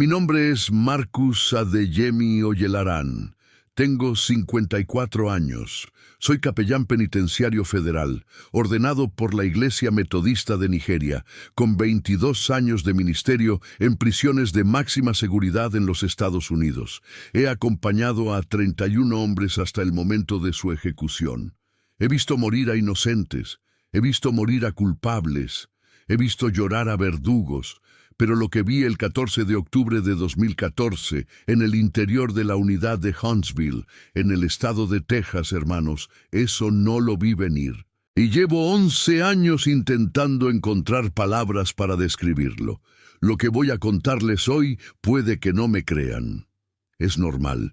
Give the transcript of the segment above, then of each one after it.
Mi nombre es Marcus Adeyemi Oyelarán. Tengo 54 años. Soy capellán penitenciario federal, ordenado por la Iglesia Metodista de Nigeria, con 22 años de ministerio en prisiones de máxima seguridad en los Estados Unidos. He acompañado a 31 hombres hasta el momento de su ejecución. He visto morir a inocentes, he visto morir a culpables, he visto llorar a verdugos, pero lo que vi el 14 de octubre de 2014 en el interior de la unidad de Huntsville, en el estado de Texas, hermanos, eso no lo vi venir. Y llevo 11 años intentando encontrar palabras para describirlo. Lo que voy a contarles hoy puede que no me crean. Es normal.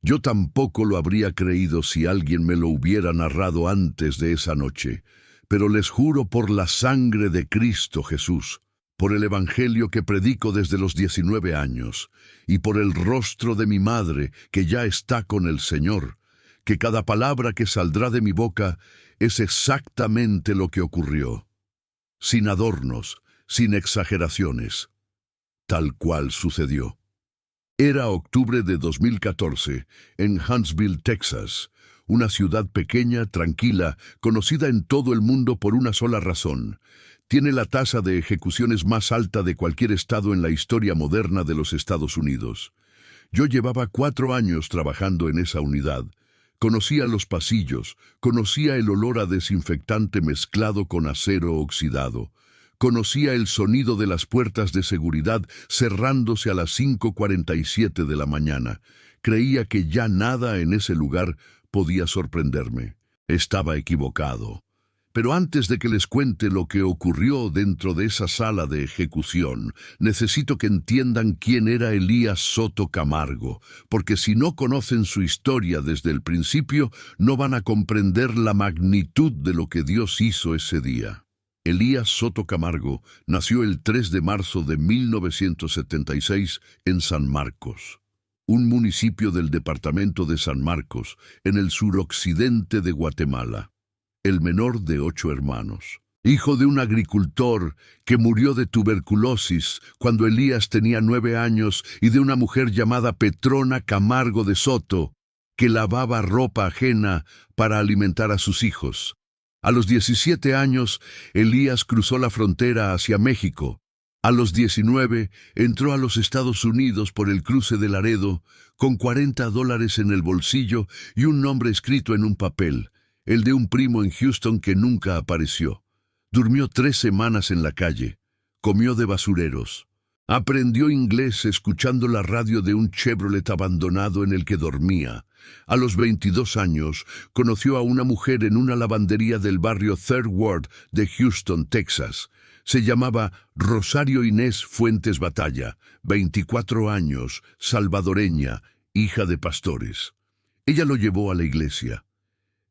Yo tampoco lo habría creído si alguien me lo hubiera narrado antes de esa noche. Pero les juro por la sangre de Cristo Jesús, por el Evangelio que predico desde los 19 años, y por el rostro de mi madre, que ya está con el Señor, que cada palabra que saldrá de mi boca es exactamente lo que ocurrió, sin adornos, sin exageraciones, tal cual sucedió. Era octubre de 2014, en Huntsville, Texas, una ciudad pequeña, tranquila, conocida en todo el mundo por una sola razón. Tiene la tasa de ejecuciones más alta de cualquier estado en la historia moderna de los Estados Unidos. Yo llevaba 4 años trabajando en esa unidad. Conocía los pasillos, conocía el olor a desinfectante mezclado con acero oxidado. Conocía el sonido de las puertas de seguridad cerrándose a las 5:47 de la mañana. Creía que ya nada en ese lugar podía sorprenderme. Estaba equivocado. Pero antes de que les cuente lo que ocurrió dentro de esa sala de ejecución, necesito que entiendan quién era Elías Soto Camargo, porque si no conocen su historia desde el principio, no van a comprender la magnitud de lo que Dios hizo ese día. Elías Soto Camargo nació el 3 de marzo de 1976 en San Marcos, un municipio del departamento de San Marcos, en el suroccidente de Guatemala. El menor de 8 hermanos. Hijo de un agricultor que murió de tuberculosis cuando Elías tenía 9 años y de una mujer llamada Petrona Camargo de Soto, que lavaba ropa ajena para alimentar a sus hijos. A los 17 años, Elías cruzó la frontera hacia México. A los 19, entró a los Estados Unidos por el cruce de Laredo, con $40 en el bolsillo y un nombre escrito en un papel, el de un primo en Houston que nunca apareció. Durmió 3 semanas en la calle, comió de basureros. Aprendió inglés escuchando la radio de un Chevrolet abandonado en el que dormía. A los 22 años, conoció a una mujer en una lavandería del barrio Third Ward de Houston, Texas. Se llamaba Rosario Inés Fuentes Batalla, 24 años, salvadoreña, hija de pastores. Ella lo llevó a la iglesia.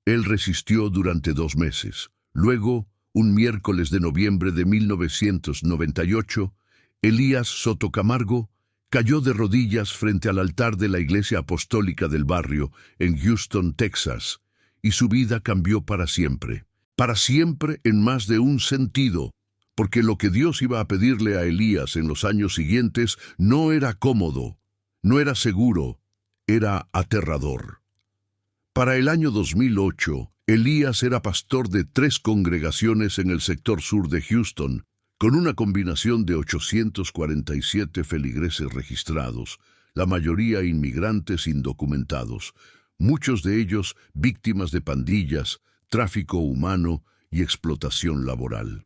Él resistió durante 2 meses. Luego, un miércoles de noviembre de 1998, Elías Soto Camargo cayó de rodillas frente al altar de la iglesia apostólica del barrio en Houston, Texas, y su vida cambió para siempre. Para siempre en más de un sentido, porque lo que Dios iba a pedirle a Elías en los años siguientes no era cómodo, no era seguro, era aterrador. Para el año 2008, Elías era pastor de 3 congregaciones en el sector sur de Houston, con una combinación de 847 feligreses registrados, la mayoría inmigrantes indocumentados, muchos de ellos víctimas de pandillas, tráfico humano y explotación laboral.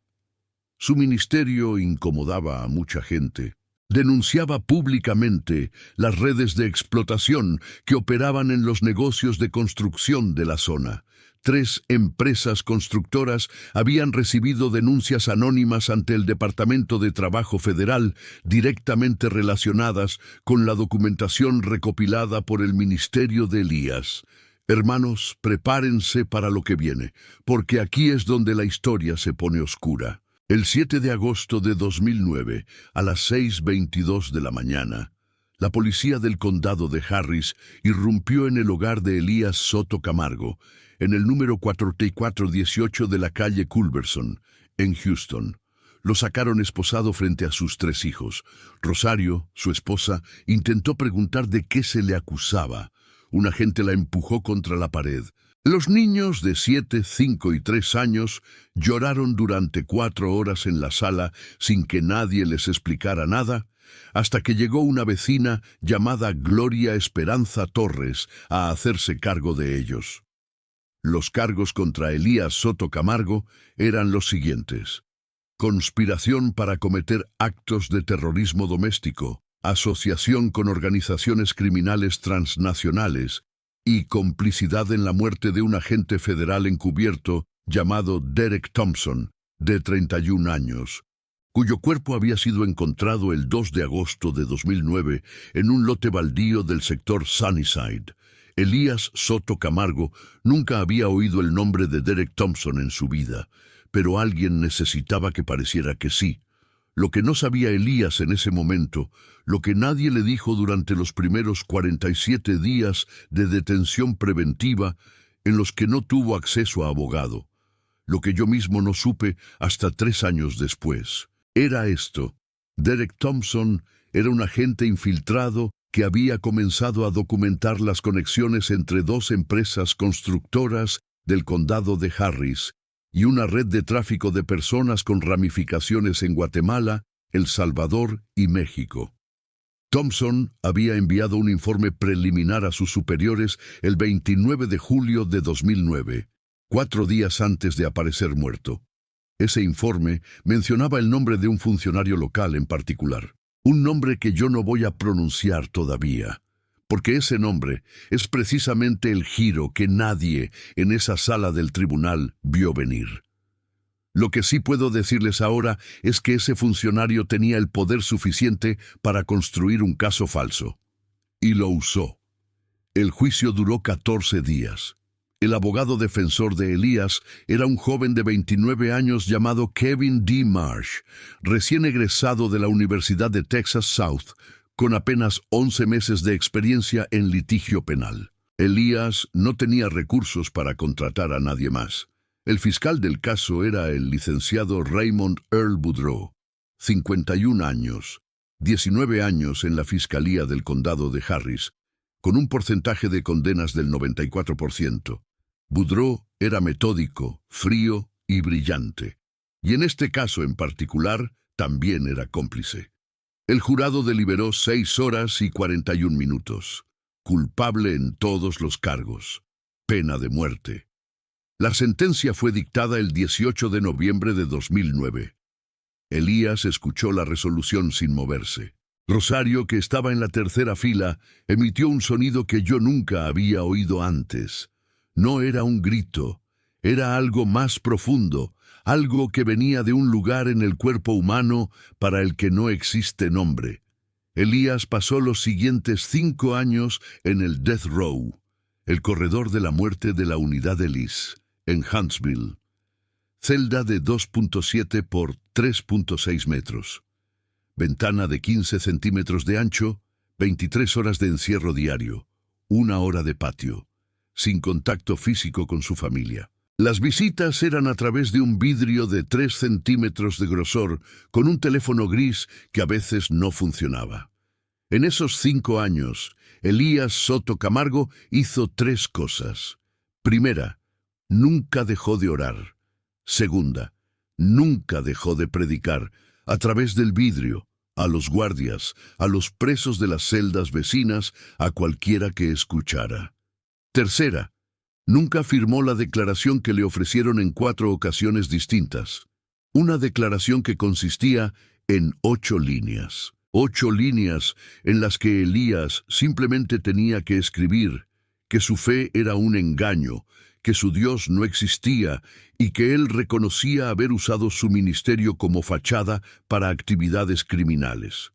Su ministerio incomodaba a mucha gente. Denunciaba públicamente las redes de explotación que operaban en los negocios de construcción de la zona. 3 empresas constructoras habían recibido denuncias anónimas ante el Departamento de Trabajo Federal directamente relacionadas con la documentación recopilada por el ministerio de Elías. Hermanos, prepárense para lo que viene, porque aquí es donde la historia se pone oscura. El 7 de agosto de 2009, a las 6:22 de la mañana, la policía del condado de Harris irrumpió en el hogar de Elías Soto Camargo, en el número 4418 de la calle Culberson, en Houston. Lo sacaron esposado frente a sus 3 hijos. Rosario, su esposa, intentó preguntar de qué se le acusaba. Un agente la empujó contra la pared. Los niños de 7, 5 y 3 años lloraron durante 4 horas en la sala sin que nadie les explicara nada, hasta que llegó una vecina llamada Gloria Esperanza Torres a hacerse cargo de ellos. Los cargos contra Elías Soto Camargo eran los siguientes: conspiración para cometer actos de terrorismo doméstico, asociación con organizaciones criminales transnacionales y complicidad en la muerte de un agente federal encubierto llamado Derek Thompson, de 31 años, cuyo cuerpo había sido encontrado el 2 de agosto de 2009 en un lote baldío del sector Sunnyside. Elías Soto Camargo nunca había oído el nombre de Derek Thompson en su vida, pero alguien necesitaba que pareciera que sí. Lo que no sabía Elías en ese momento, lo que nadie le dijo durante los primeros 47 días de detención preventiva en los que no tuvo acceso a abogado, lo que yo mismo no supe hasta 3 años después, era esto: Derek Thompson era un agente infiltrado que había comenzado a documentar las conexiones entre 2 empresas constructoras del condado de Harris y una red de tráfico de personas con ramificaciones en Guatemala, El Salvador y México. Thompson había enviado un informe preliminar a sus superiores el 29 de julio de 2009, 4 días antes de aparecer muerto. Ese informe mencionaba el nombre de un funcionario local en particular, un nombre que yo no voy a pronunciar todavía, porque ese nombre es precisamente el giro que nadie en esa sala del tribunal vio venir. Lo que sí puedo decirles ahora es que ese funcionario tenía el poder suficiente para construir un caso falso. Y lo usó. El juicio duró 14 días. El abogado defensor de Elías era un joven de 29 años llamado Kevin D. Marsh, recién egresado de la Universidad de Texas South, con apenas 11 meses de experiencia en litigio penal. Elías no tenía recursos para contratar a nadie más. El fiscal del caso era el licenciado Raymond Earl Boudreau, 51 años, 19 años en la Fiscalía del Condado de Harris, con un porcentaje de condenas del 94%. Boudreau era metódico, frío y brillante, y en este caso en particular también era cómplice. El jurado deliberó 6 horas y 41 minutos. Culpable en todos los cargos. Pena de muerte. La sentencia fue dictada el 18 de noviembre de 2009. Elías escuchó la resolución sin moverse. Rosario, que estaba en la tercera fila, emitió un sonido que yo nunca había oído antes. No era un grito, era algo más profundo, algo que venía de un lugar en el cuerpo humano para el que no existe nombre. Elías pasó los siguientes 5 años en el Death Row, el corredor de la muerte de la unidad Ellis, en Huntsville. Celda de 2.7 por 3.6 metros. Ventana de 15 centímetros de ancho, 23 horas de encierro diario, 1 hora de patio, sin contacto físico con su familia. Las visitas eran a través de un vidrio de 3 centímetros de grosor, con un teléfono gris que a veces no funcionaba. En esos 5 años, Elías Soto Camargo hizo 3 cosas. Primera, nunca dejó de orar. Segunda, nunca dejó de predicar, a través del vidrio, a los guardias, a los presos de las celdas vecinas, a cualquiera que escuchara. Tercera, nunca firmó la declaración que le ofrecieron en 4 ocasiones distintas. Una declaración que consistía en 8 líneas. 8 líneas en las que Elías simplemente tenía que escribir que su fe era un engaño, que su Dios no existía y que él reconocía haber usado su ministerio como fachada para actividades criminales.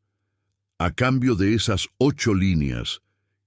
A cambio de esas 8 líneas,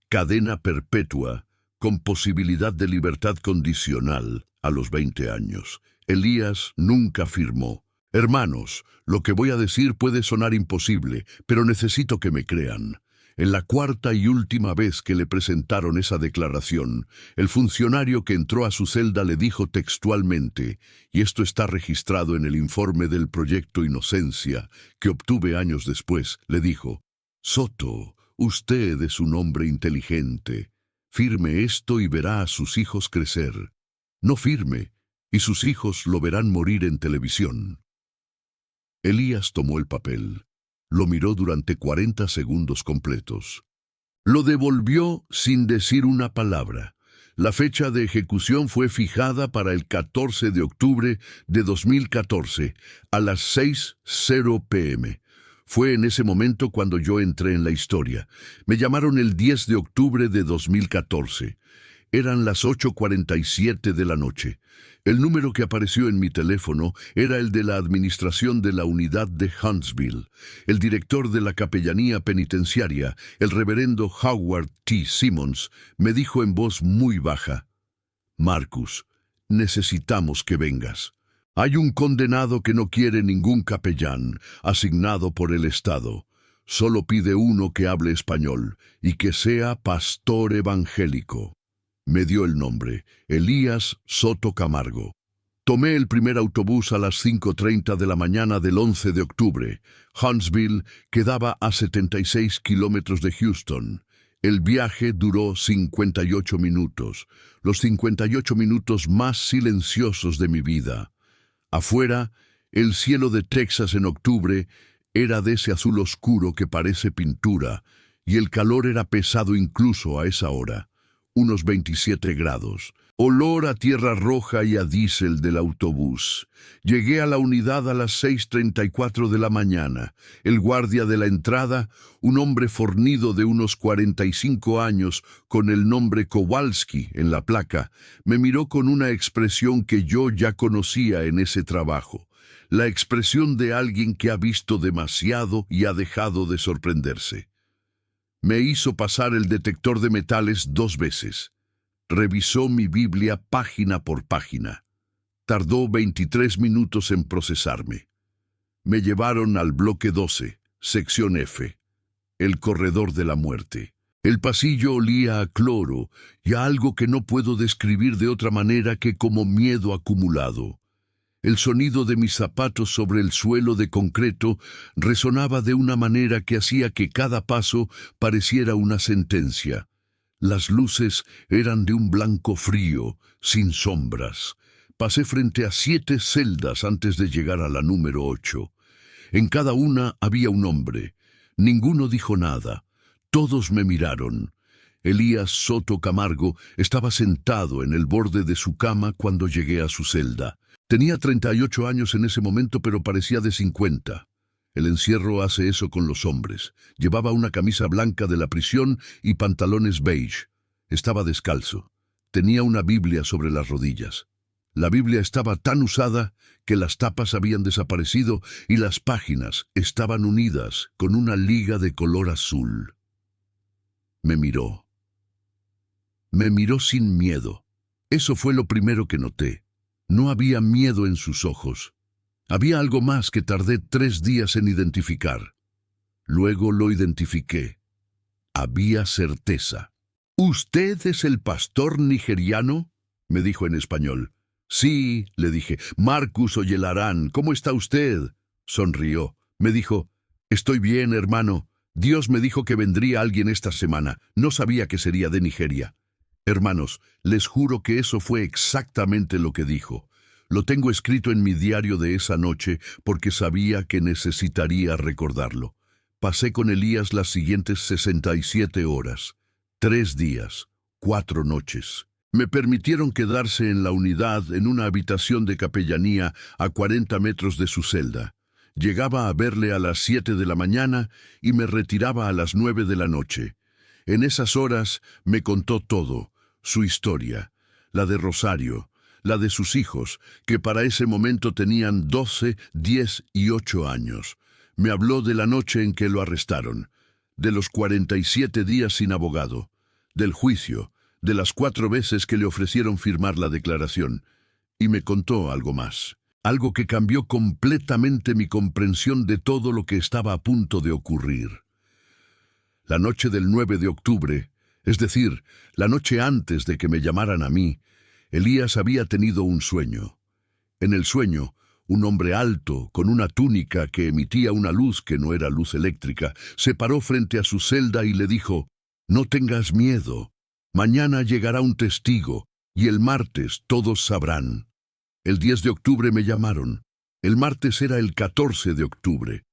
cadena perpetua, con posibilidad de libertad condicional a los 20 años, Elías nunca firmó. Hermanos, lo que voy a decir puede sonar imposible, pero necesito que me crean. En la cuarta y última vez que le presentaron esa declaración, el funcionario que entró a su celda le dijo textualmente, y esto está registrado en el informe del Proyecto Inocencia, que obtuve años después, le dijo: Soto, usted es un hombre inteligente. Firme esto y verá a sus hijos crecer. No firme, y sus hijos lo verán morir en televisión. Elías tomó el papel. Lo miró durante 40 segundos completos. Lo devolvió sin decir una palabra. La fecha de ejecución fue fijada para el 14 de octubre de 2014, a las 6:00 p.m. Fue en ese momento cuando yo entré en la historia. Me llamaron el 10 de octubre de 2014. Eran las 8:47 de la noche. El número que apareció en mi teléfono era el de la administración de la unidad de Huntsville. El director de la capellanía penitenciaria, el reverendo Howard T. Simmons, me dijo en voz muy baja: Marcus, necesitamos que vengas. Hay un condenado que no quiere ningún capellán asignado por el Estado. Solo pide uno que hable español y que sea pastor evangélico. Me dio el nombre: Elías Soto Camargo. Tomé el primer autobús a las 5:30 de la mañana del 11 de octubre. Huntsville quedaba a 76 kilómetros de Houston. El viaje duró 58 minutos, los 58 minutos más silenciosos de mi vida. Afuera, el cielo de Texas en octubre era de ese azul oscuro que parece pintura, y el calor era pesado incluso a esa hora. Unos 27 grados. Olor a tierra roja y a diésel del autobús. Llegué a la unidad a las 6:34 de la mañana. El guardia de la entrada, un hombre fornido de unos 45 años, con el nombre Kowalski en la placa, me miró con una expresión que yo ya conocía en ese trabajo. La expresión de alguien que ha visto demasiado y ha dejado de sorprenderse. Me hizo pasar el detector de metales 2 veces. Revisó mi Biblia página por página. Tardó 23 minutos en procesarme. Me llevaron al bloque 12, sección F, el corredor de la muerte. El pasillo olía a cloro y a algo que no puedo describir de otra manera que como miedo acumulado. El sonido de mis zapatos sobre el suelo de concreto resonaba de una manera que hacía que cada paso pareciera una sentencia. Las luces eran de un blanco frío, sin sombras. Pasé frente a 7 celdas antes de llegar a la número 8. En cada una había un hombre. Ninguno dijo nada. Todos me miraron. Elías Soto Camargo estaba sentado en el borde de su cama cuando llegué a su celda. Tenía 38 años en ese momento, pero parecía de 50. El encierro hace eso con los hombres. Llevaba una camisa blanca de la prisión y pantalones beige. Estaba descalzo. Tenía una Biblia sobre las rodillas. La Biblia estaba tan usada que las tapas habían desaparecido y las páginas estaban unidas con una liga de color azul. Me miró. Me miró sin miedo. Eso fue lo primero que noté. No había miedo en sus ojos. Había algo más que tardé 3 días en identificar. Luego lo identifiqué. Había certeza. «¿Usted es el pastor nigeriano?», me dijo en español. «Sí», le dije. «Marcus Oyelarán, ¿cómo está usted?». Sonrió. Me dijo: «Estoy bien, hermano. Dios me dijo que vendría alguien esta semana. No sabía que sería de Nigeria». Hermanos, les juro que eso fue exactamente lo que dijo. Lo tengo escrito en mi diario de esa noche porque sabía que necesitaría recordarlo. Pasé con Elías las siguientes 67 horas, 3 días, 4 noches. Me permitieron quedarse en la unidad en una habitación de capellanía a 40 metros de su celda. Llegaba a verle a las 7 de la mañana y me retiraba a las 9 de la noche. En esas horas me contó todo. Su historia, la de Rosario, la de sus hijos, que para ese momento tenían 12, 10 y 8 años. Me habló de la noche en que lo arrestaron, de los 47 días sin abogado, del juicio, de las 4 veces que le ofrecieron firmar la declaración. Y me contó algo más, algo que cambió completamente mi comprensión de todo lo que estaba a punto de ocurrir. La noche del 9 de octubre, es decir, la noche antes de que me llamaran a mí, Elías había tenido un sueño. En el sueño, un hombre alto, con una túnica que emitía una luz que no era luz eléctrica, se paró frente a su celda y le dijo: «No tengas miedo. Mañana llegará un testigo, y el martes todos sabrán». El 10 de octubre me llamaron. El martes era el 14 de octubre,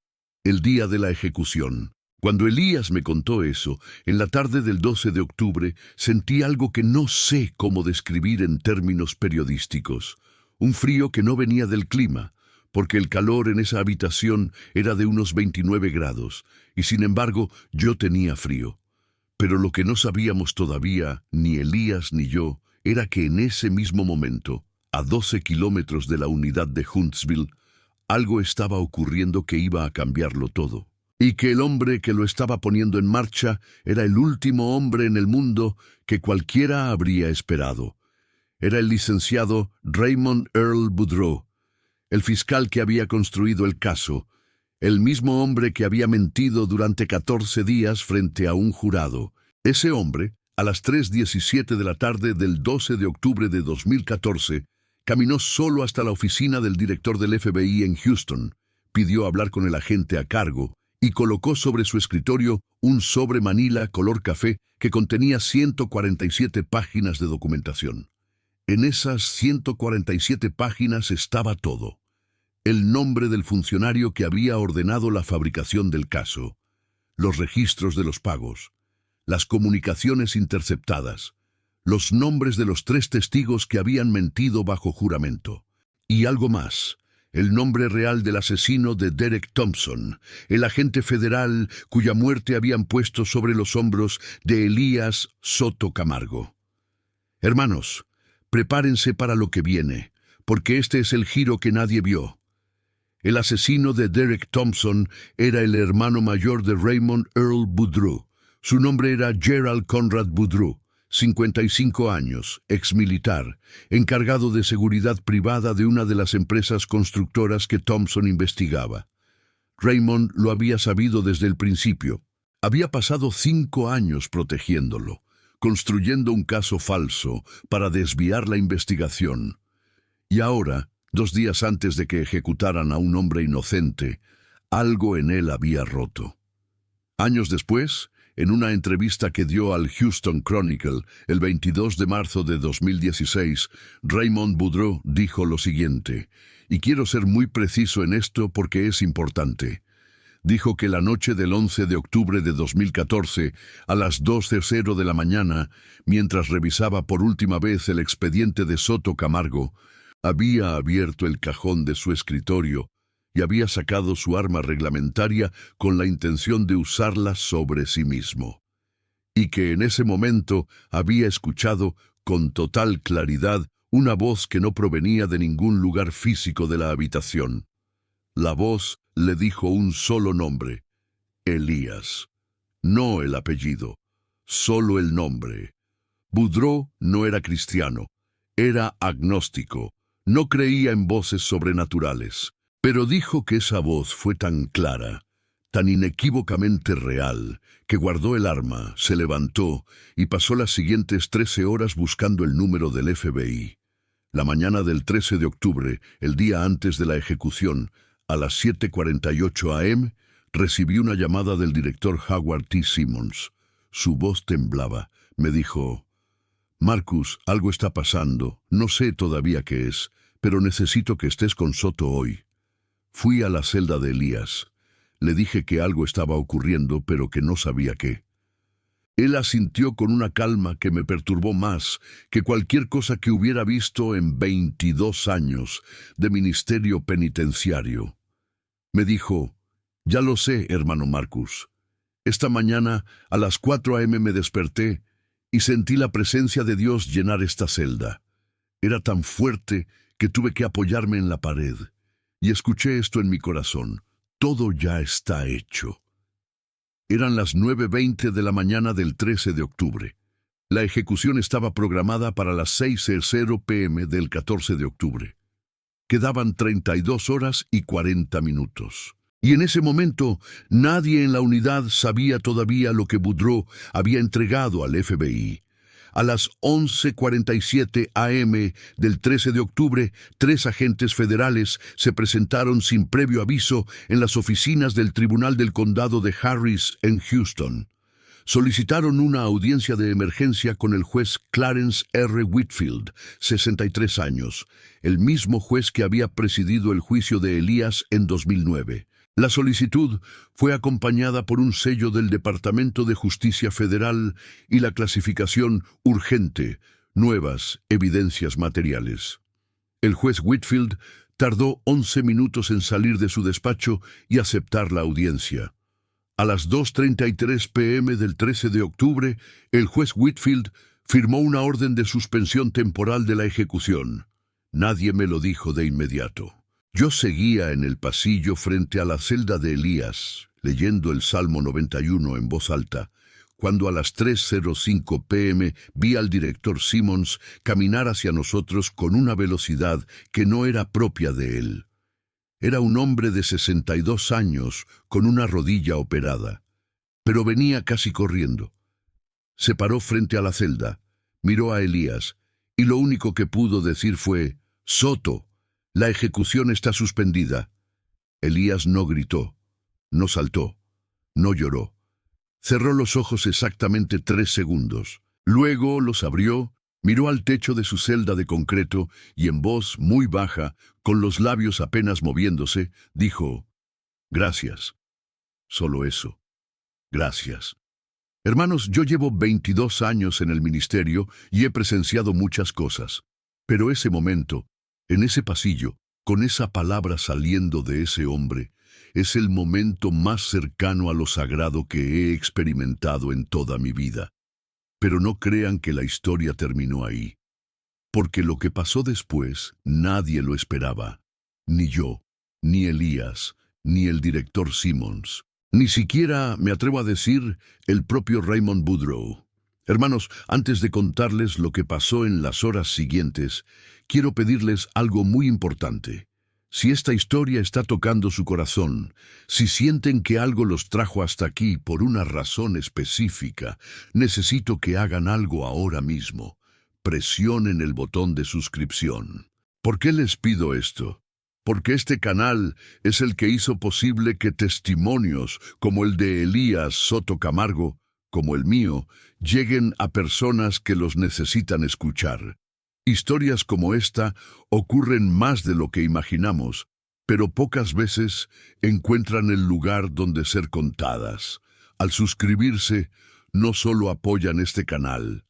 el día de la ejecución. Cuando Elías me contó eso, en la tarde del 12 de octubre, sentí algo que no sé cómo describir en términos periodísticos. Un frío que no venía del clima, porque el calor en esa habitación era de unos 29 grados, y sin embargo yo tenía frío. Pero lo que no sabíamos todavía, ni Elías ni yo, era que en ese mismo momento, a 12 kilómetros de la unidad de Huntsville, algo estaba ocurriendo que iba a cambiarlo todo. Y que el hombre que lo estaba poniendo en marcha era el último hombre en el mundo que cualquiera habría esperado. Era el licenciado Raymond Earl Boudreau, el fiscal que había construido el caso, el mismo hombre que había mentido durante 14 días frente a un jurado. Ese hombre, a las 3:17 de la tarde del 12 de octubre de 2014, caminó solo hasta la oficina del director del FBI en Houston, pidió hablar con el agente a cargo y colocó sobre su escritorio un sobre manila color café que contenía 147 páginas de documentación. En esas 147 páginas estaba todo. El nombre del funcionario que había ordenado la fabricación del caso, los registros de los pagos, las comunicaciones interceptadas, los nombres de los 3 testigos que habían mentido bajo juramento. Y algo más, el nombre real del asesino de Derek Thompson, el agente federal cuya muerte habían puesto sobre los hombros de Elías Soto Camargo. Hermanos, prepárense para lo que viene, porque este es el giro que nadie vio. El asesino de Derek Thompson era el hermano mayor de Raymond Earl Boudreau. Su nombre era Gerald Conrad Boudreau, 55 años, exmilitar, encargado de seguridad privada de una de las empresas constructoras que Thompson investigaba. Raymond lo había sabido desde el principio. Había pasado 5 años protegiéndolo, construyendo un caso falso para desviar la investigación. Y ahora, 2 días antes de que ejecutaran a un hombre inocente, algo en él había roto. Años después, en una entrevista que dio al Houston Chronicle el 22 de marzo de 2016, Raymond Boudreau dijo lo siguiente, y quiero ser muy preciso en esto porque es importante. Dijo que la noche del 11 de octubre de 2014, a las 2:00 de la mañana, mientras revisaba por última vez el expediente de Soto Camargo, había abierto el cajón de su escritorio y había sacado su arma reglamentaria con la intención de usarla sobre sí mismo. Y que en ese momento había escuchado con total claridad una voz que no provenía de ningún lugar físico de la habitación. La voz le dijo un solo nombre: Elías. No el apellido, solo el nombre. Boudreau no era cristiano, era agnóstico, no creía en voces sobrenaturales, pero dijo que esa voz fue tan clara, tan inequívocamente real, que guardó el arma, se levantó y pasó las siguientes 13 horas buscando el número del FBI. La mañana del 13 de octubre, el día antes de la ejecución, a las 7:48 a.m., recibí una llamada del director Howard T. Simmons. Su voz temblaba. Me dijo: «Marcus, algo está pasando. No sé todavía qué es, pero necesito que estés con Soto hoy». Fui a la celda de Elías. Le dije que algo estaba ocurriendo, pero que no sabía qué. Él asintió con una calma que me perturbó más que cualquier cosa que hubiera visto en 22 años de ministerio penitenciario. Me dijo: «Ya lo sé, hermano Marcus. Esta mañana a las 4 a.m. me desperté y sentí la presencia de Dios llenar esta celda. Era tan fuerte que tuve que apoyarme en la pared. Y escuché esto en mi corazón: todo ya está hecho». Eran las 9:20 de la mañana del 13 de octubre. La ejecución estaba programada para las 6:00 p.m. del 14 de octubre. Quedaban 32 horas y 40 minutos. Y en ese momento, nadie en la unidad sabía todavía lo que Boudreaux había entregado al FBI. A las 11:47 a.m. del 13 de octubre, 3 agentes federales se presentaron sin previo aviso en las oficinas del Tribunal del Condado de Harris en Houston. Solicitaron una audiencia de emergencia con el juez Clarence R. Whitfield, 63 años, el mismo juez que había presidido el juicio de Elías en 2009. La solicitud fue acompañada por un sello del Departamento de Justicia Federal y la clasificación urgente, nuevas evidencias materiales. El juez Whitfield tardó 11 minutos en salir de su despacho y aceptar la audiencia. A las 2:33 p.m. del 13 de octubre, el juez Whitfield firmó una orden de suspensión temporal de la ejecución. Nadie me lo dijo de inmediato. Yo seguía en el pasillo frente a la celda de Elías, leyendo el Salmo 91 en voz alta, cuando a las 3:05 p.m. vi al director Simmons caminar hacia nosotros con una velocidad que no era propia de él. Era un hombre de 62 años con una rodilla operada, pero venía casi corriendo. Se paró frente a la celda, miró a Elías, y lo único que pudo decir fue: «Soto, la ejecución está suspendida». Elías no gritó, no saltó, no lloró. Cerró los ojos exactamente 3 segundos. Luego los abrió, miró al techo de su celda de concreto y en voz muy baja, con los labios apenas moviéndose, dijo: «Gracias. Solo eso. Gracias». Hermanos, yo llevo 22 años en el ministerio y he presenciado muchas cosas. Pero ese momento, en ese pasillo, con esa palabra saliendo de ese hombre, es el momento más cercano a lo sagrado que he experimentado en toda mi vida. Pero no crean que la historia terminó ahí, porque lo que pasó después nadie lo esperaba. Ni yo, ni Elías, ni el director Simmons, ni siquiera, me atrevo a decir, el propio Raymond Boudreaux. Hermanos, antes de contarles lo que pasó en las horas siguientes, quiero pedirles algo muy importante. Si esta historia está tocando su corazón, si sienten que algo los trajo hasta aquí por una razón específica, necesito que hagan algo ahora mismo. Presionen el botón de suscripción. ¿Por qué les pido esto? Porque este canal es el que hizo posible que testimonios como el de Elías Soto Camargo, como el mío, lleguen a personas que los necesitan escuchar. Historias como esta ocurren más de lo que imaginamos, pero pocas veces encuentran el lugar donde ser contadas. Al suscribirse, no solo apoyan este canal,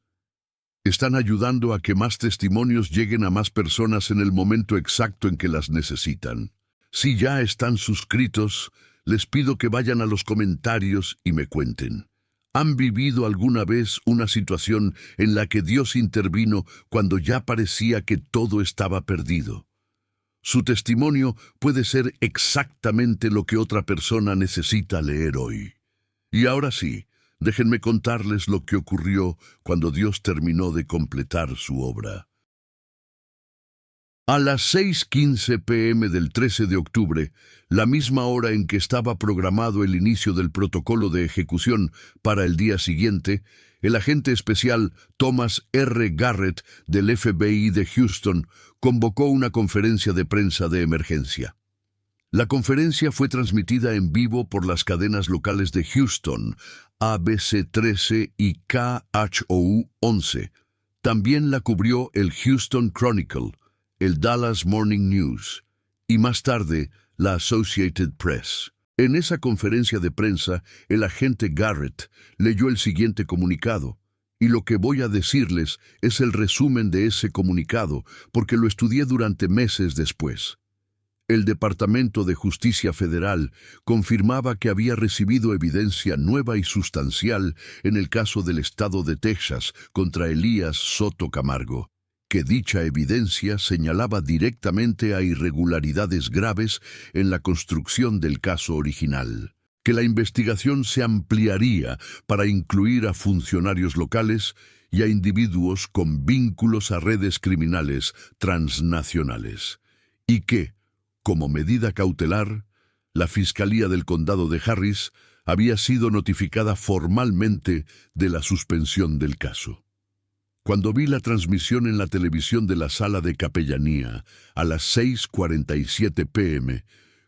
están ayudando a que más testimonios lleguen a más personas en el momento exacto en que las necesitan. Si ya están suscritos, les pido que vayan a los comentarios y me cuenten. ¿Han vivido alguna vez una situación en la que Dios intervino cuando ya parecía que todo estaba perdido? Su testimonio puede ser exactamente lo que otra persona necesita leer hoy. Y ahora sí, déjenme contarles lo que ocurrió cuando Dios terminó de completar su obra. A las 6:15 p.m. del 13 de octubre, la misma hora en que estaba programado el inicio del protocolo de ejecución para el día siguiente, el agente especial Thomas R. Garrett del FBI de Houston convocó una conferencia de prensa de emergencia. La conferencia fue transmitida en vivo por las cadenas locales de Houston, ABC 13 y KHOU 11. También la cubrió el Houston Chronicle, el Dallas Morning News y más tarde la Associated Press. En esa conferencia de prensa, el agente Garrett leyó el siguiente comunicado, y lo que voy a decirles es el resumen de ese comunicado, porque lo estudié durante meses después. El Departamento de Justicia Federal confirmaba que había recibido evidencia nueva y sustancial en el caso del estado de Texas contra Elías Soto Camargo, que dicha evidencia señalaba directamente a irregularidades graves en la construcción del caso original, que la investigación se ampliaría para incluir a funcionarios locales y a individuos con vínculos a redes criminales transnacionales, y que, como medida cautelar, La Fiscalía del Condado de Harris había sido notificada formalmente de la suspensión del caso. Cuando vi la transmisión en la televisión de la sala de capellanía a las 6:47 p.m.,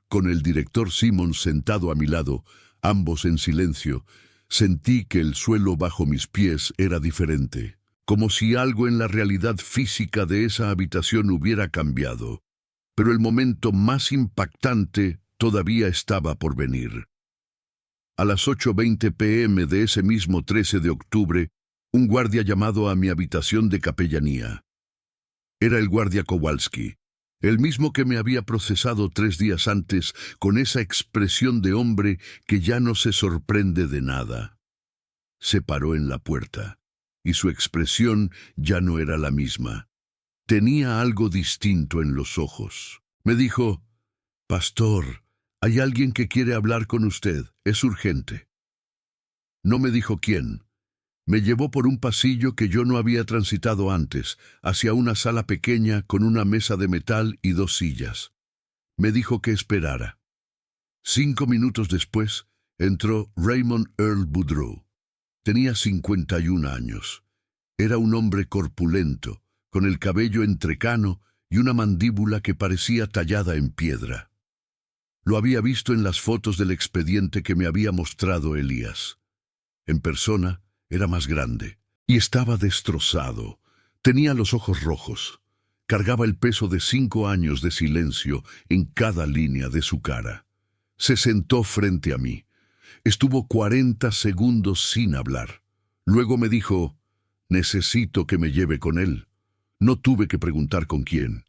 con el director Simmons sentado a mi lado, ambos en silencio, sentí que el suelo bajo mis pies era diferente, como si algo en la realidad física de esa habitación hubiera cambiado. Pero el momento más impactante todavía estaba por venir. A las 8:20 p.m. de ese mismo 13 de octubre, un guardia llamado a mi habitación de capellanía. Era el guardia Kowalski, el mismo que me había procesado 3 días antes con esa expresión de hombre que ya no se sorprende de nada. Se paró en la puerta, y su expresión ya no era la misma. Tenía algo distinto en los ojos. Me dijo: «Pastor, hay alguien que quiere hablar con usted, es urgente». No me dijo quién. Me llevó por un pasillo que yo no había transitado antes, hacia una sala pequeña con una mesa de metal y 2 sillas. Me dijo que esperara. 5 minutos después, entró Raymond Earl Boudreau. Tenía 51 años. Era un hombre corpulento, con el cabello entrecano y una mandíbula que parecía tallada en piedra. Lo había visto en las fotos del expediente que me había mostrado Elías. En persona, era más grande y estaba destrozado. Tenía los ojos rojos. Cargaba el peso de 5 años de silencio en cada línea de su cara. Se sentó frente a mí. Estuvo 40 segundos sin hablar. Luego me dijo: «Necesito que me lleve con él». No tuve que preguntar con quién.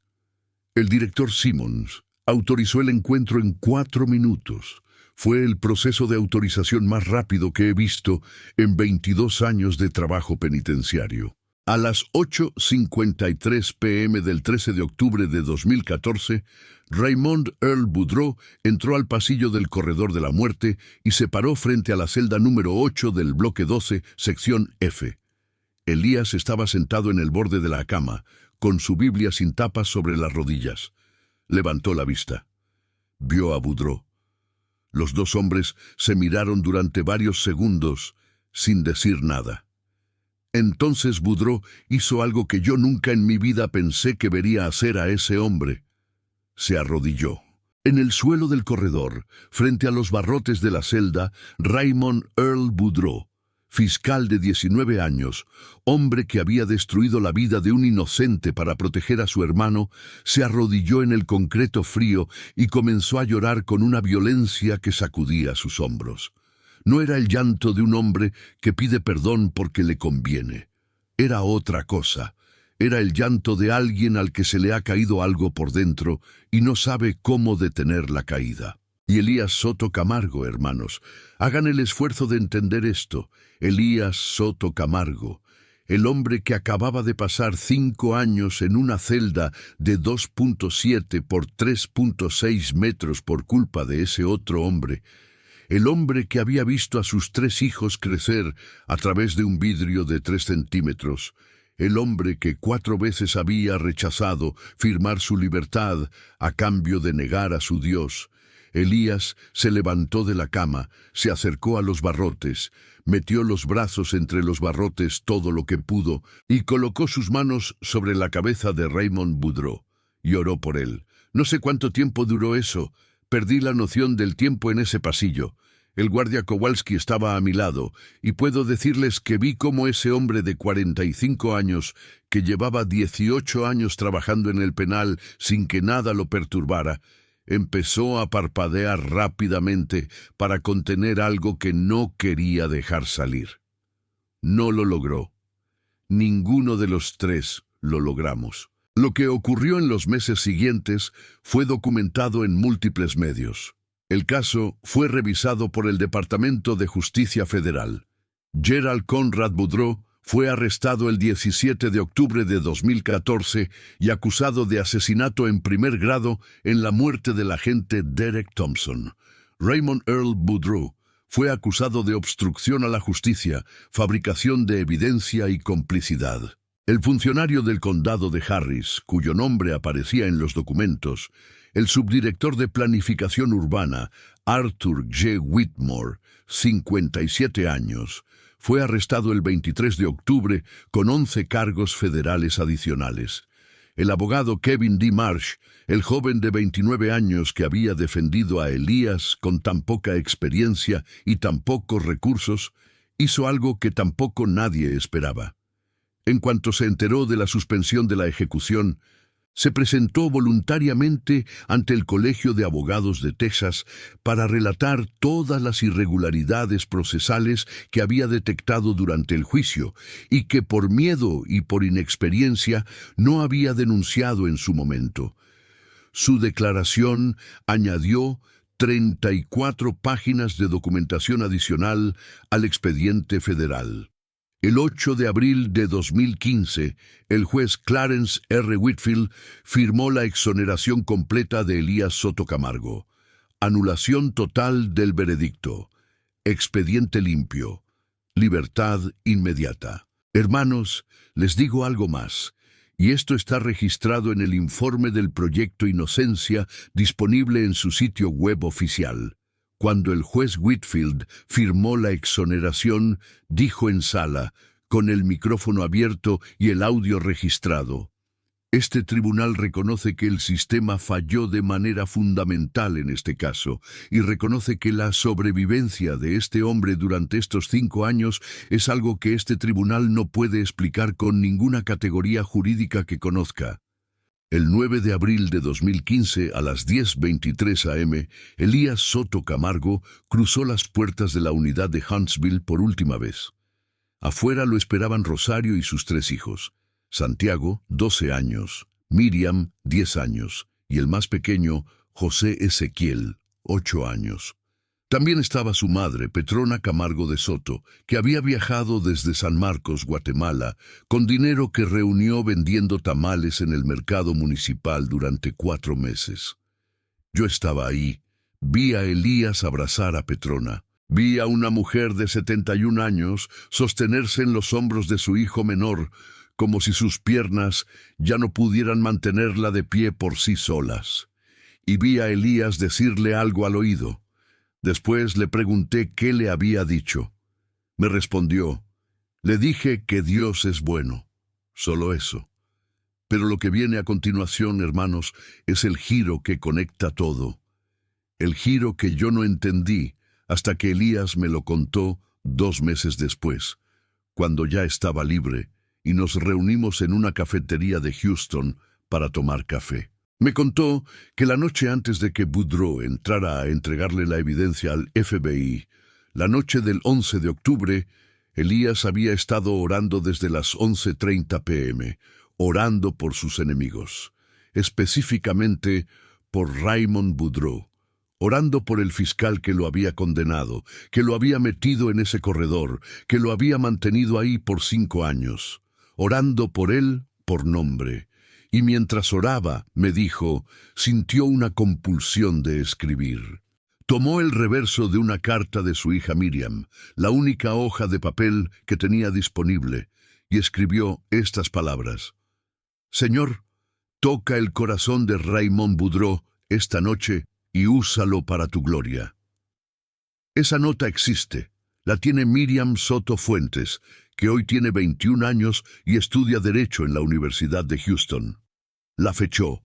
El director Simmons autorizó el encuentro en 4 minutos. Fue el proceso de autorización más rápido que he visto en 22 años de trabajo penitenciario. A las 8:53 p.m. del 13 de octubre de 2014, Raymond Earl Boudreau entró al pasillo del corredor de la muerte y se paró frente a la celda número 8 del bloque 12, sección F. Elías estaba sentado en el borde de la cama, con su Biblia sin tapas sobre las rodillas. Levantó la vista. Vio a Boudreau. Los 2 hombres se miraron durante varios segundos, sin decir nada. Entonces Boudreau hizo algo que yo nunca en mi vida pensé que vería hacer a ese hombre. Se arrodilló. En el suelo del corredor, frente a los barrotes de la celda, Raymond Earl Boudreau, fiscal de 19 años, hombre que había destruido la vida de un inocente para proteger a su hermano, se arrodilló en el concreto frío y comenzó a llorar con una violencia que sacudía sus hombros. No era el llanto de un hombre que pide perdón porque le conviene. Era otra cosa. Era el llanto de alguien al que se le ha caído algo por dentro y no sabe cómo detener la caída. Y Elías Soto Camargo, hermanos, hagan el esfuerzo de entender esto. Elías Soto Camargo, el hombre que acababa de pasar 5 años en una celda de 2.7 por 3.6 metros por culpa de ese otro hombre. El hombre que había visto a sus 3 hijos crecer a través de un vidrio de 3 centímetros. El hombre que 4 veces había rechazado firmar su libertad a cambio de negar a su Dios. Elías se levantó de la cama, se acercó a los barrotes, metió los brazos entre los barrotes todo lo que pudo y colocó sus manos sobre la cabeza de Raymond Boudreau. Y oró por él. No sé cuánto tiempo duró eso. Perdí la noción del tiempo en ese pasillo. El guardia Kowalski estaba a mi lado, y puedo decirles que vi cómo ese hombre de 45 años, que llevaba 18 años trabajando en el penal sin que nada lo perturbara, empezó a parpadear rápidamente para contener algo que no quería dejar salir. No lo logró. Ninguno de los 3 lo logramos. Lo que ocurrió en los meses siguientes fue documentado en múltiples medios. El caso fue revisado por el Departamento de Justicia Federal. Gerald Conrad Boudreau fue arrestado el 17 de octubre de 2014 y acusado de asesinato en primer grado en la muerte del agente Derek Thompson. Raymond Earl Boudreau fue acusado de obstrucción a la justicia, fabricación de evidencia y complicidad. El funcionario del condado de Harris, cuyo nombre aparecía en los documentos, El subdirector de Planificación Urbana, Arthur G. Whitmore, 57 años, fue arrestado el 23 de octubre con 11 cargos federales adicionales. El abogado Kevin D. Marsh, el joven de 29 años que había defendido a Elías con tan poca experiencia y tan pocos recursos, hizo algo que tampoco nadie esperaba. En cuanto se enteró de la suspensión de la ejecución, se presentó voluntariamente ante el Colegio de Abogados de Texas para relatar todas las irregularidades procesales que había detectado durante el juicio y que por miedo y por inexperiencia no había denunciado en su momento. Su declaración añadió 34 páginas de documentación adicional al expediente federal. El 8 de abril de 2015, el juez Clarence R. Whitfield firmó la exoneración completa de Elías Soto Camargo. Anulación total del veredicto. Expediente limpio. Libertad inmediata. Hermanos, les digo algo más, y esto está registrado en el informe del Proyecto Inocencia disponible en su sitio web oficial. Cuando el juez Whitfield firmó la exoneración, dijo en sala, con el micrófono abierto y el audio registrado: "Este tribunal reconoce que el sistema falló de manera fundamental en este caso y reconoce que la sobrevivencia de este hombre durante estos 5 años es algo que este tribunal no puede explicar con ninguna categoría jurídica que conozca". El 9 de abril de 2015, a las 10:23 a.m., Elías Soto Camargo cruzó las puertas de la unidad de Huntsville por última vez. Afuera lo esperaban Rosario y sus 3 hijos. Santiago, 12 años, Miriam, 10 años, y el más pequeño, José Ezequiel, 8 años. También estaba su madre, Petrona Camargo de Soto, que había viajado desde San Marcos, Guatemala, con dinero que reunió vendiendo tamales en el mercado municipal durante 4 meses. Yo estaba ahí. Vi a Elías abrazar a Petrona. Vi a una mujer de 71 años sostenerse en los hombros de su hijo menor, como si sus piernas ya no pudieran mantenerla de pie por sí solas. Y vi a Elías decirle algo al oído. Después le pregunté qué le había dicho. Me respondió: "Le dije que Dios es bueno". Solo eso. Pero lo que viene a continuación, hermanos, es el giro que conecta todo. El giro que yo no entendí hasta que Elías me lo contó 2 meses después, cuando ya estaba libre, y nos reunimos en una cafetería de Houston para tomar café. Me contó que la noche antes de que Boudreaux entrara a entregarle la evidencia al FBI, la noche del 11 de octubre, Elías había estado orando desde las 11:30 p.m., orando por sus enemigos, específicamente por Raymond Boudreaux, orando por el fiscal que lo había condenado, que lo había metido en ese corredor, que lo había mantenido ahí por 5 años, orando por él por nombre. Y mientras oraba, me dijo, sintió una compulsión de escribir. Tomó el reverso de una carta de su hija Miriam, la única hoja de papel que tenía disponible, y escribió estas palabras: "Señor, toca el corazón de Raymond Boudreaux esta noche y úsalo para tu gloria". Esa nota existe. La tiene Miriam Soto Fuentes, que hoy tiene 21 años y estudia Derecho en la Universidad de Houston. La fechó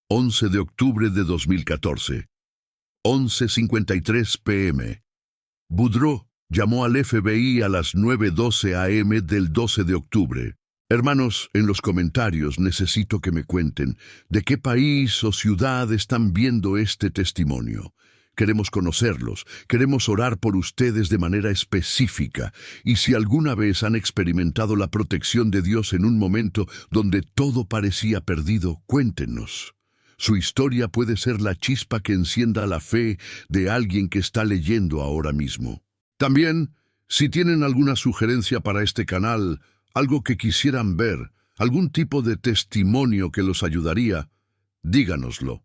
11 de octubre de 2014, 11:53 p.m. Boudreaux llamó al FBI a las 9:12 a.m. del 12 de octubre. Hermanos, en los comentarios necesito que me cuenten de qué país o ciudad están viendo este testimonio. Queremos conocerlos, queremos orar por ustedes de manera específica, y si alguna vez han experimentado la protección de Dios en un momento donde todo parecía perdido, cuéntenos. Su historia puede ser la chispa que encienda la fe de alguien que está leyendo ahora mismo. También, si tienen alguna sugerencia para este canal, algo que quisieran ver, algún tipo de testimonio que los ayudaría, díganoslo.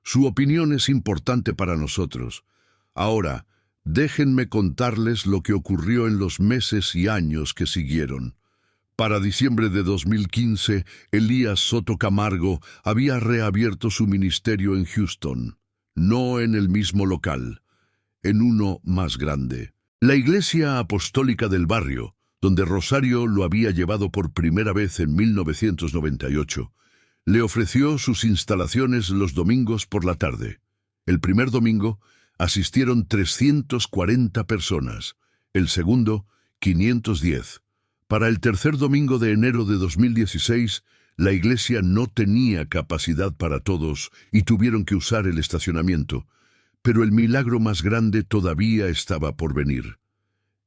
Su opinión es importante para nosotros. Ahora, déjenme contarles lo que ocurrió en los meses y años que siguieron. Para diciembre de 2015, Elías Soto Camargo había reabierto su ministerio en Houston, no en el mismo local, en uno más grande. La Iglesia Apostólica del Barrio, donde Rosario lo había llevado por primera vez en 1998, le ofreció sus instalaciones los domingos por la tarde. El primer domingo asistieron 340 personas, el segundo 510. Para el tercer domingo de enero de 2016, la iglesia no tenía capacidad para todos y tuvieron que usar el estacionamiento, pero el milagro más grande todavía estaba por venir.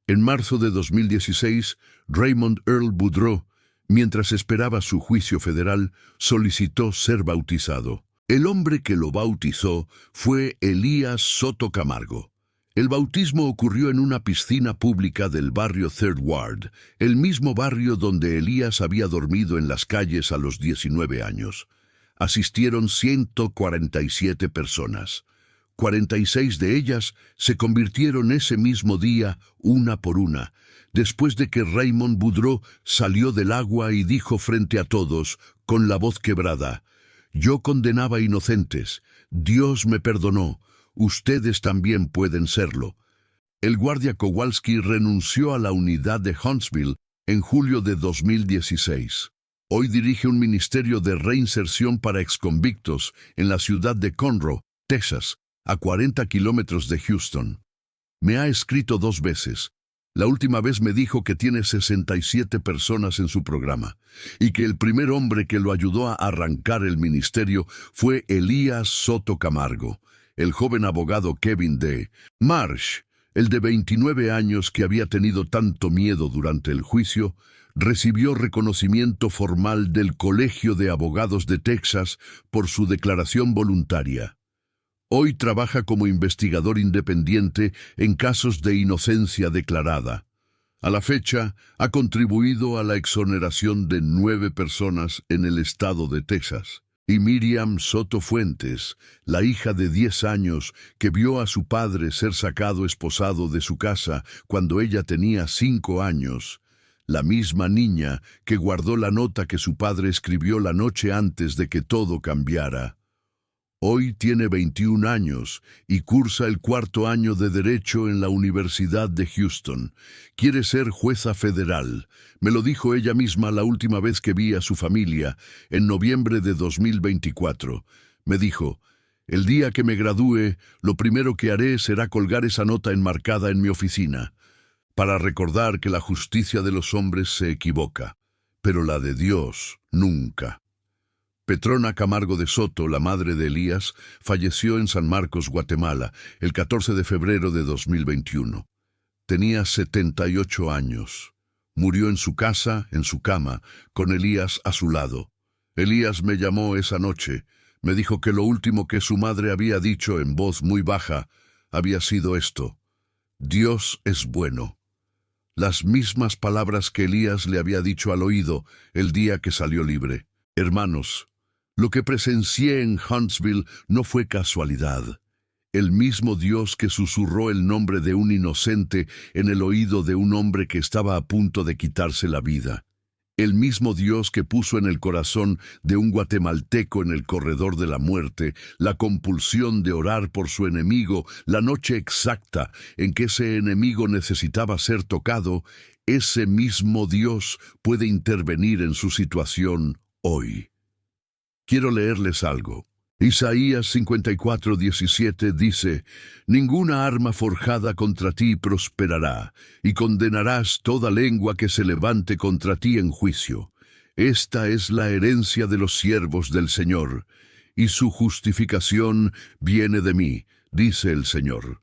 En marzo de 2016, Raymond Earl Boudreau, mientras esperaba su juicio federal, solicitó ser bautizado. El hombre que lo bautizó fue Elías Soto Camargo. El bautismo ocurrió en una piscina pública del barrio Third Ward, el mismo barrio donde Elías había dormido en las calles a los 19 años. Asistieron 147 personas. 46 de ellas se convirtieron ese mismo día, una por una, después de que Raymond Boudreau salió del agua y dijo frente a todos, con la voz quebrada: «Yo condenaba inocentes, Dios me perdonó, ustedes también pueden serlo». El guardia Kowalski renunció a la unidad de Huntsville en julio de 2016. Hoy dirige un ministerio de reinserción para exconvictos en la ciudad de Conroe, Texas, a 40 kilómetros de Houston. Me ha escrito 2 veces. La última vez me dijo que tiene 67 personas en su programa y que el primer hombre que lo ayudó a arrancar el ministerio fue Elías Soto Camargo, el joven abogado Kevin D. Marsh, el de 29 años que había tenido tanto miedo durante el juicio, recibió reconocimiento formal del Colegio de Abogados de Texas por su declaración voluntaria. Hoy trabaja como investigador independiente en casos de inocencia declarada. A la fecha, ha contribuido a la exoneración de 9 personas en el estado de Texas. Y Miriam Soto Fuentes, la hija de 10 años que vio a su padre ser sacado esposado de su casa cuando ella tenía 5 años, la misma niña que guardó la nota que su padre escribió la noche antes de que todo cambiara. Hoy tiene 21 años y cursa el 4º año de Derecho en la Universidad de Houston. Quiere ser jueza federal. Me lo dijo ella misma la última vez que vi a su familia, en noviembre de 2024. Me dijo: «El día que me gradúe, lo primero que haré será colgar esa nota enmarcada en mi oficina, para recordar que la justicia de los hombres se equivoca, pero la de Dios nunca». Petrona Camargo de Soto, la madre de Elías, falleció en San Marcos, Guatemala, el 14 de febrero de 2021. Tenía 78 años. Murió en su casa, en su cama, con Elías a su lado. Elías me llamó esa noche. Me dijo que lo último que su madre había dicho en voz muy baja había sido esto: «Dios es bueno». Las mismas palabras que Elías le había dicho al oído el día que salió libre. Hermanos, lo que presencié en Huntsville no fue casualidad. El mismo Dios que susurró el nombre de un inocente en el oído de un hombre que estaba a punto de quitarse la vida. El mismo Dios que puso en el corazón de un guatemalteco en el corredor de la muerte la compulsión de orar por su enemigo la noche exacta en que ese enemigo necesitaba ser tocado, ese mismo Dios puede intervenir en su situación hoy. Quiero leerles algo. Isaías 54:17 dice: «Ninguna arma forjada contra ti prosperará, y condenarás toda lengua que se levante contra ti en juicio. Esta es la herencia de los siervos del Señor, y su justificación viene de mí», dice el Señor.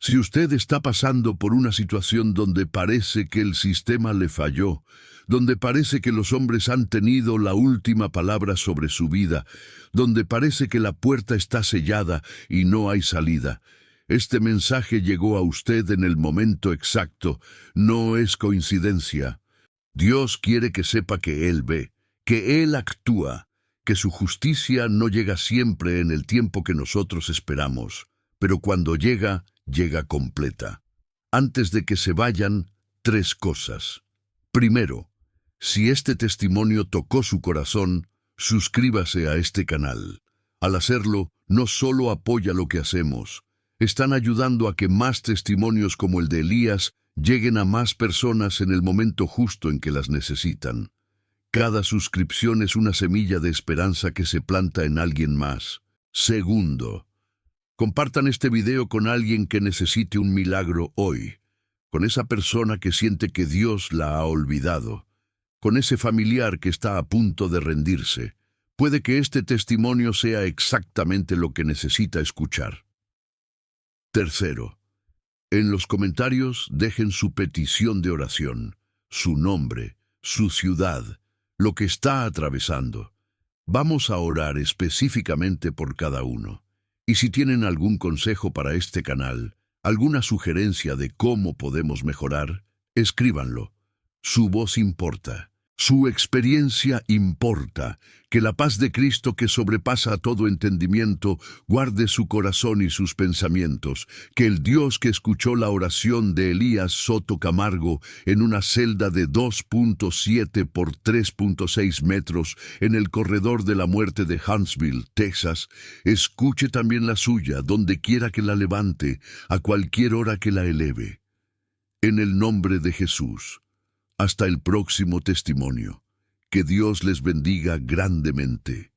Si usted está pasando por una situación donde parece que el sistema le falló, donde parece que los hombres han tenido la última palabra sobre su vida, donde parece que la puerta está sellada y no hay salida, este mensaje llegó a usted en el momento exacto. No es coincidencia. Dios quiere que sepa que Él ve, que Él actúa, que su justicia no llega siempre en el tiempo que nosotros esperamos, pero cuando llega, llega completa. Antes de que se vayan, 3 cosas. Primero, Si este testimonio tocó su corazón, suscríbase a este canal. Al hacerlo, no solo apoya lo que hacemos, están ayudando a que más testimonios como el de Elías lleguen a más personas en el momento justo en que las necesitan. Cada suscripción es una semilla de esperanza que se planta en alguien más. Segundo, compartan este video con alguien que necesite un milagro hoy, con esa persona que siente que Dios la ha olvidado, con ese familiar que está a punto de rendirse. Puede que este testimonio sea exactamente lo que necesita escuchar. Tercero, en los comentarios dejen su petición de oración, su nombre, su ciudad, lo que está atravesando. Vamos a orar específicamente por cada uno. Y si tienen algún consejo para este canal, alguna sugerencia de cómo podemos mejorar, escríbanlo. Su voz importa. Su experiencia importa. Que la paz de Cristo, que sobrepasa todo entendimiento, guarde su corazón y sus pensamientos. Que el Dios que escuchó la oración de Elías Soto Camargo en una celda de 2.7 por 3.6 metros en el corredor de la muerte de Huntsville, Texas, escuche también la suya donde quiera que la levante, a cualquier hora que la eleve. En el nombre de Jesús. Hasta el próximo testimonio. Que Dios les bendiga grandemente.